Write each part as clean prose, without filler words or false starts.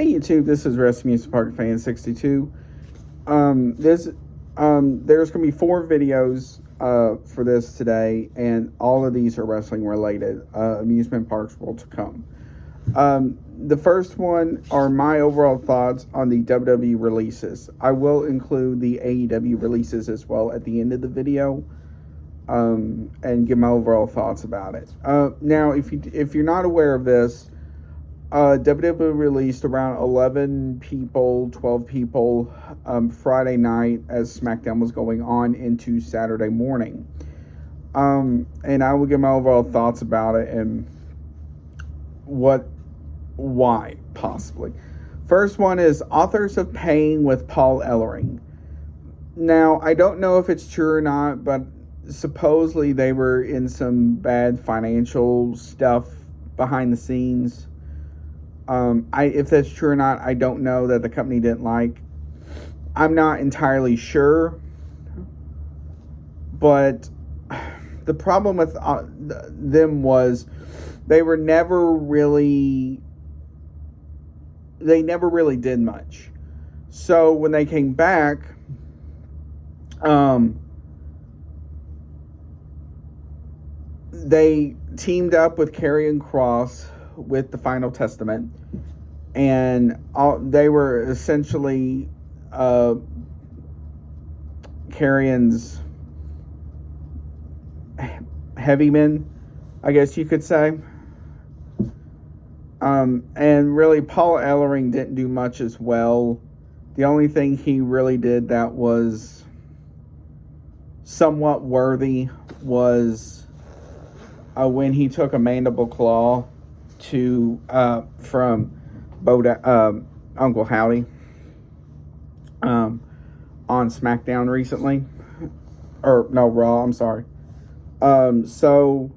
Hey YouTube, this is Music Park Fan 62. There's going to be 4 videos for this today, and all of these are wrestling related. Amusement parks will to come. The first one are my overall thoughts on the WWE releases. I will include the AEW releases as well at the end of the video, and give my overall thoughts about it. Now, if you're not aware of this, WWE released around 11 people, 12 people Friday night as SmackDown was going on into Saturday morning. And I will give my overall thoughts about it and why, possibly. First one is Authors of Pain with Paul Ellering. Now, I don't know if it's true or not, but supposedly they were in some bad financial stuff behind the scenes. If that's true or not, I don't know, that the company didn't like. I'm not entirely sure. But the problem with them was they never really did much. So when they came back, they teamed up with Karrion Kross with the Final Testament, and they were essentially Karrion's heavy men, I guess you could say. And really, Paul Ellering didn't do much as well. The only thing he really did that was somewhat worthy was when he took a mandible claw from Uncle Howdy on SmackDown recently, or no, Raw. I'm sorry. So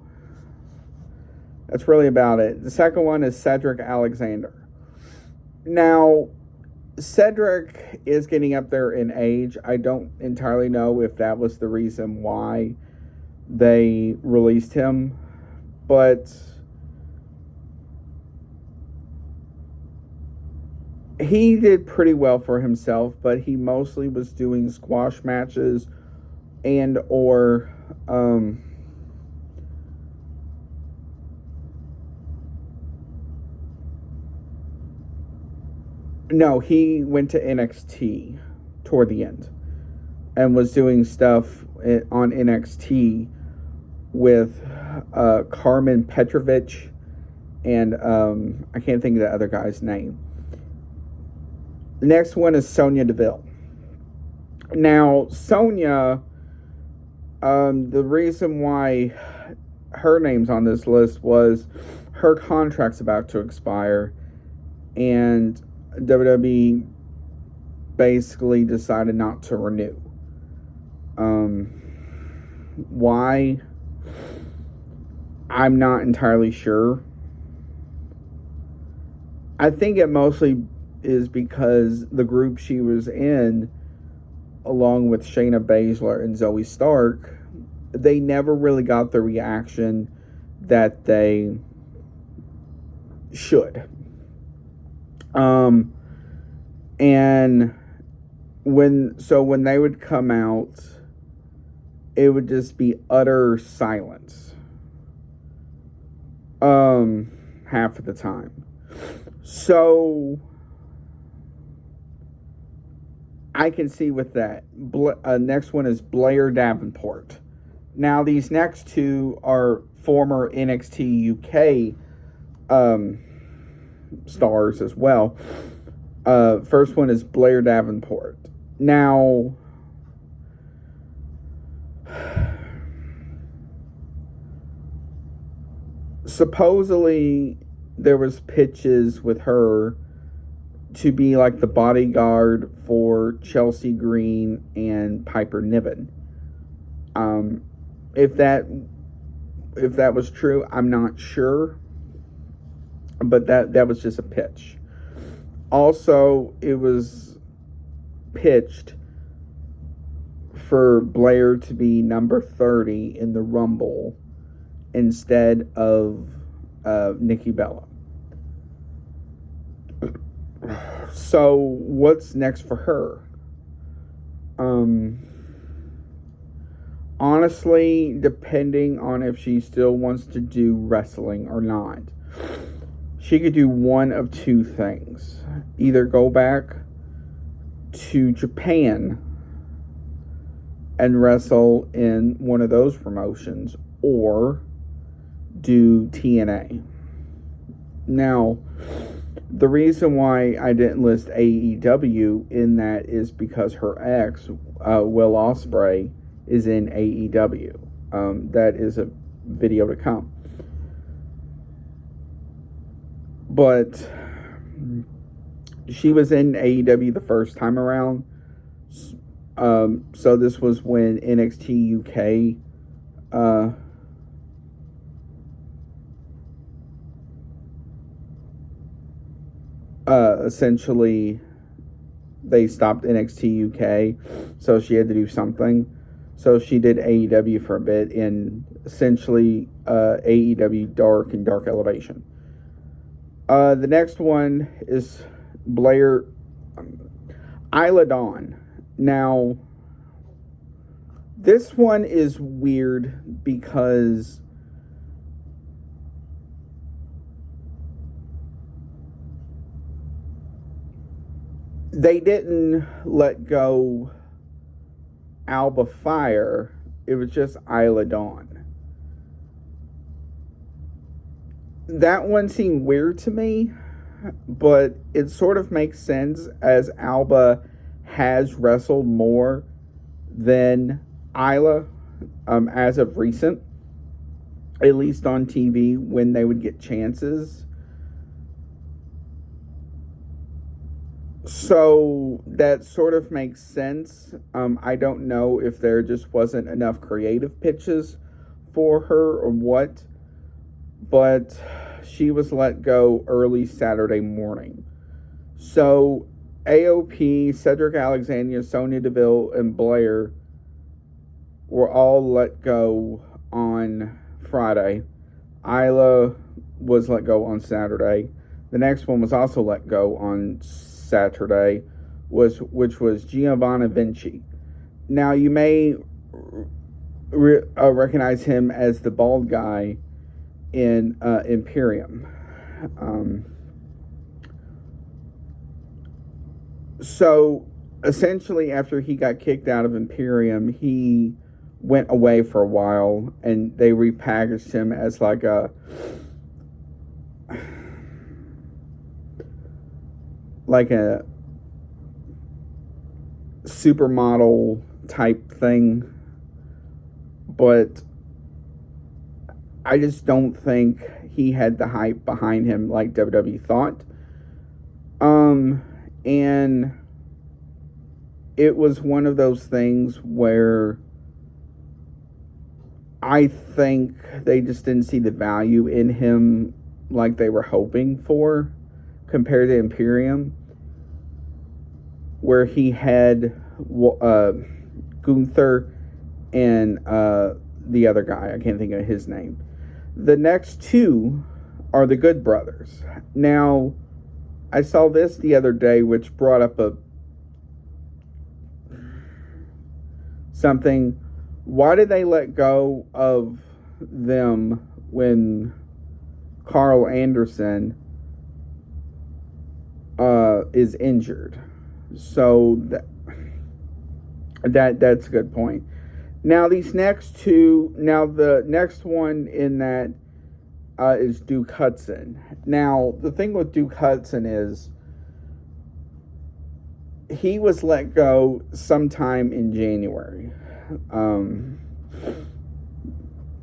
that's really about it. The second one is Cedric Alexander. Now, Cedric is getting up there in age. I don't entirely know if that was the reason why they released him, but he did pretty well for himself, but he mostly was doing squash matches and or no, he went to NXT toward the end and was doing stuff on NXT with Carmen Petrovich and I can't think of the other guy's name. The next one is Sonya Deville. Now, Sonya, the reason why her name's on this list was her contract's about to expire, and WWE basically decided not to renew. Why? I'm not entirely sure. I think it mostly is because the group she was in, along with Shayna Baszler and Zoe Stark, they never really got the reaction that they should. And when they would come out, it would just be utter silence. Half of the time. So I can see with that. Next one is Blair Davenport. Now, these next two are former NXT UK stars as well. First one is Blair Davenport. Now, supposedly there was pitches with her to be like the bodyguard for Chelsea Green and Piper Niven. If that was true, I'm not sure, but that was just a pitch. Also, it was pitched for Blair to be number 30 in the Rumble instead of Nikki Bella. So what's next for her? Honestly, depending on if she still wants to do wrestling or not, she could do one of two things. Either go back to Japan and wrestle in one of those promotions, or do TNA. Now, the reason why I didn't list AEW in that is because her ex, Will Ospreay, is in AEW. That is a video to come. But she was in AEW the first time around. So this was when NXT UK essentially they stopped NXT UK, so she had to do something. So she did AEW for a bit in essentially AEW Dark and Dark Elevation. The next one is Blair Isla Dawn. Now, this one is weird because they didn't let go Alba Fire. It was just Isla Dawn. That one seemed weird to me, but it sort of makes sense as Alba has wrestled more than Isla as of recent, at least on TV when they would get chances. So that sort of makes sense. I don't know if there just wasn't enough creative pitches for her or what, but she was let go early Saturday morning. So AOP, Cedric Alexander, Sonya Deville, and Blair were all let go on Friday. Isla was let go on Saturday. The next one was also let go on Saturday, which was Giovanni Vinci. Now, you may recognize him as the bald guy in Imperium. So, essentially, after he got kicked out of Imperium, he went away for a while, and they repackaged him as like a supermodel type thing, but I just don't think he had the hype behind him like WWE thought. And it was one of those things where I think they just didn't see the value in him like they were hoping for compared to Imperium, where he had Gunther and the other guy. I can't think of his name. The next two are the Good Brothers. Now, I saw this the other day, which brought up something. Why did they let go of them when Carl Anderson is injured? So that's a good point. Now these next two. Now the next one in that is Duke Hudson. Now the thing with Duke Hudson is he was let go sometime in January.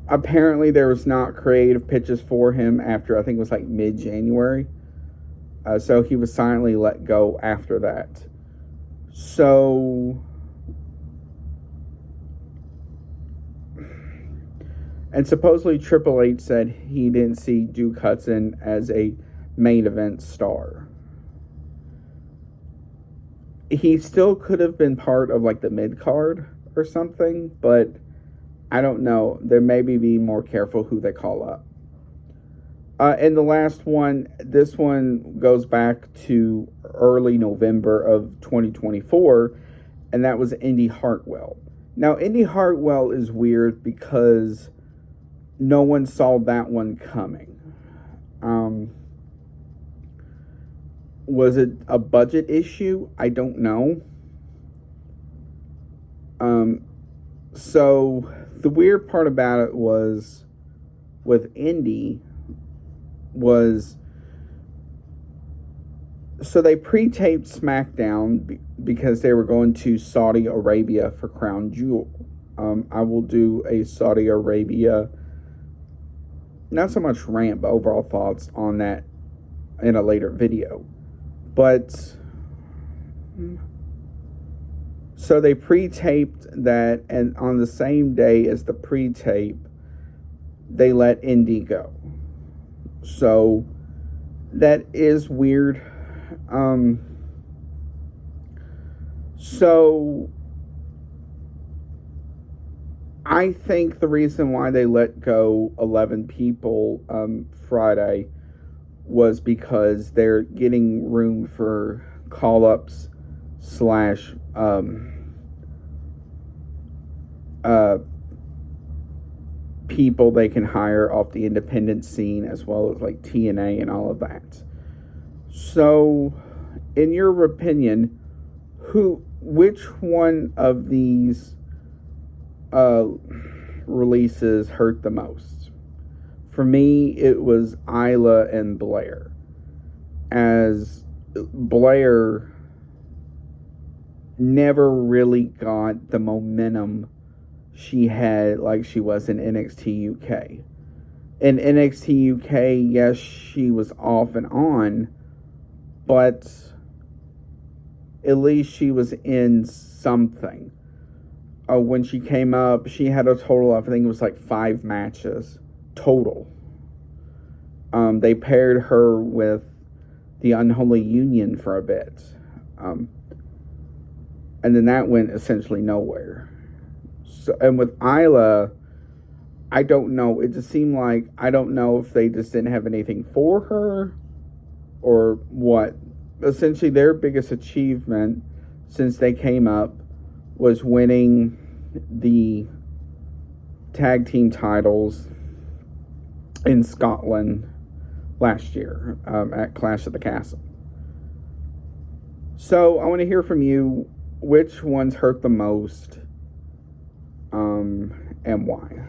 Apparently there was not creative pitches for him after, I think it was like mid-January. So he was silently let go after that. So, and supposedly Triple H said he didn't see Duke Hudson as a main event star. He still could have been part of like the mid-card or something, but I don't know. They maybe be more careful who they call up. And the last one, this one goes back to early November of 2024, and that was Indy Hartwell. Now, Indy Hartwell is weird because no one saw that one coming. Was it a budget issue? I don't know. So the weird part about it was with Indy was, so they pre-taped SmackDown because they were going to Saudi Arabia for Crown Jewel. I will do a Saudi Arabia, not so much rant, but overall thoughts on that in a later video. But so they pre-taped that, and on the same day as the pre-tape, they let Indy go. So that is weird. So I think the reason why they let go 11 people Friday was because they're getting room for call-ups slash people they can hire off the independent scene, as well as like TNA and all of that. So, in your opinion, which one of these releases hurt the most? For me, it was Isla and Blair, as Blair never really got the momentum she had like she was in NXT UK. In NXT UK, yes, she was off and on, but at least she was in something. When she came up, she had a total of, I think it was like 5 matches total. They paired her with the Unholy Union for a bit. And then that went essentially nowhere. So, and with Isla, I don't know. It just seemed like, I don't know if they just didn't have anything for her or what. Essentially, their biggest achievement since they came up was winning the tag team titles in Scotland last year at Clash of the Castle. So I want to hear from you. Which ones hurt the most, and why?